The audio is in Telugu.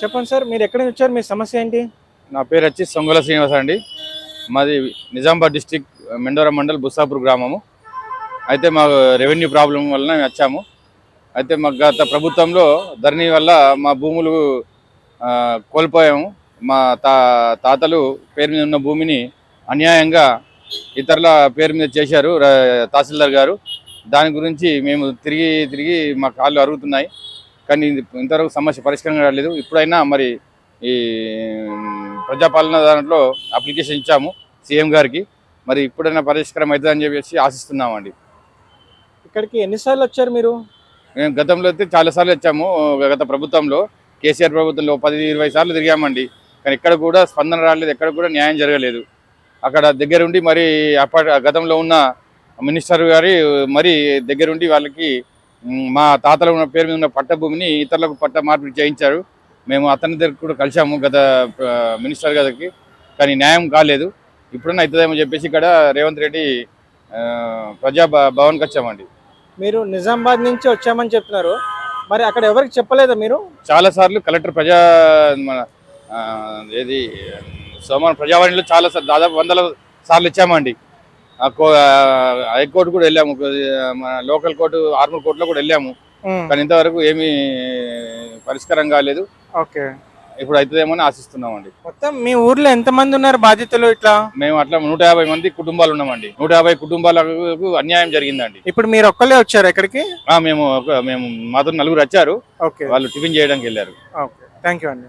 చెప్పండి సార్, మీరు ఎక్కడి నుంచి వచ్చారు? మీ సమస్య ఏంటి? నా పేరు వచ్చి సొంగల శ్రీనివాస అండి. మాది నిజామాబాద్ డిస్టిక్ మెండోరా మండల్ బుస్సాపూర్ గ్రామము. అయితే మాకు రెవెన్యూ ప్రాబ్లం వలన మేము వచ్చాము. అయితే మాకు గత ప్రభుత్వంలో ధరణి వల్ల మా భూములు కోల్పోయాము. మా తాతలు పేరు మీద ఉన్న భూమిని అన్యాయంగా ఇతరుల పేరు మీద చేశారు తహసీల్దార్ గారు. దాని గురించి మేము తిరిగి తిరిగి మా కాళ్ళు అరుగుతున్నాయి. కానీ ఇంతవరకు సమస్య పరిష్కారం కాలేదు. ఇప్పుడైనా మరి ఈ ప్రజాపాలన దాంట్లో అప్లికేషన్ ఇచ్చాము సీఎం గారికి. మరి ఇప్పుడైనా పరిష్కారం అవుతుందని చెప్పేసి ఆశిస్తున్నామండి. ఇక్కడికి ఎన్నిసార్లు వచ్చారు మీరు? మేము గతంలో అయితే చాలాసార్లు వచ్చాము. గత ప్రభుత్వంలో కేసీఆర్ ప్రభుత్వంలో 10-20 సార్లు తిరిగామండి. కానీ ఎక్కడ కూడా స్పందన రాలేదు, ఎక్కడ కూడా న్యాయం జరగలేదు. అక్కడ దగ్గరుండి మరి గతంలో ఉన్న మినిస్టర్ గారి మరి దగ్గరుండి వాళ్ళకి మా తాతల ఉన్న పేరు మీద ఉన్న పట్ట భూమిని ఇతరులకు పట్ట మార్పిడి చేయించారు. మేము అతని దగ్గర కూడా కలిసాము గత మినిస్టర్ గారికి, కానీ న్యాయం కాలేదు. ఇప్పుడన్నా అవుతుందేమో చెప్పేసి ఇక్కడ రేవంత్ రెడ్డి భవన్కి వచ్చామండి. మీరు నిజామాబాద్ నుంచి వచ్చామని చెప్తున్నారు, మరి అక్కడ ఎవరికి చెప్పలేదా మీరు? చాలాసార్లు కలెక్టర్ ఏది సోమవారం ప్రజావాణిలో దాదాపు 100 సార్లు ఇచ్చామండి. హైకోర్టు కూడా వెళ్ళాము, మన లోకల్ కోర్టు ఆర్మూర్ కోర్టులో కూడా వెళ్ళాము. కానీ ఇంతవరకు ఏమీ పరిష్కారం కాలేదు. ఓకే, ఇప్పుడు అవుతుందేమో అని ఆశిస్తున్నామండి. మొత్తం మీ ఊర్లో ఎంతమంది ఉన్నారు బాధితులు? ఇట్లా మేము అట్లా 150 మంది కుటుంబాలు ఉన్నామండి. 150 కుటుంబాలకు అన్యాయం జరిగిందండి. ఇప్పుడు మీరు ఒక్కళ్ళే వచ్చారు ఇక్కడికి? మేము మాతో 4 వచ్చారు. ఓకే, వాళ్ళు టిఫిన్ చేయడానికి వెళ్ళారు. ఓకే, థ్యాంక్ యూ అండి.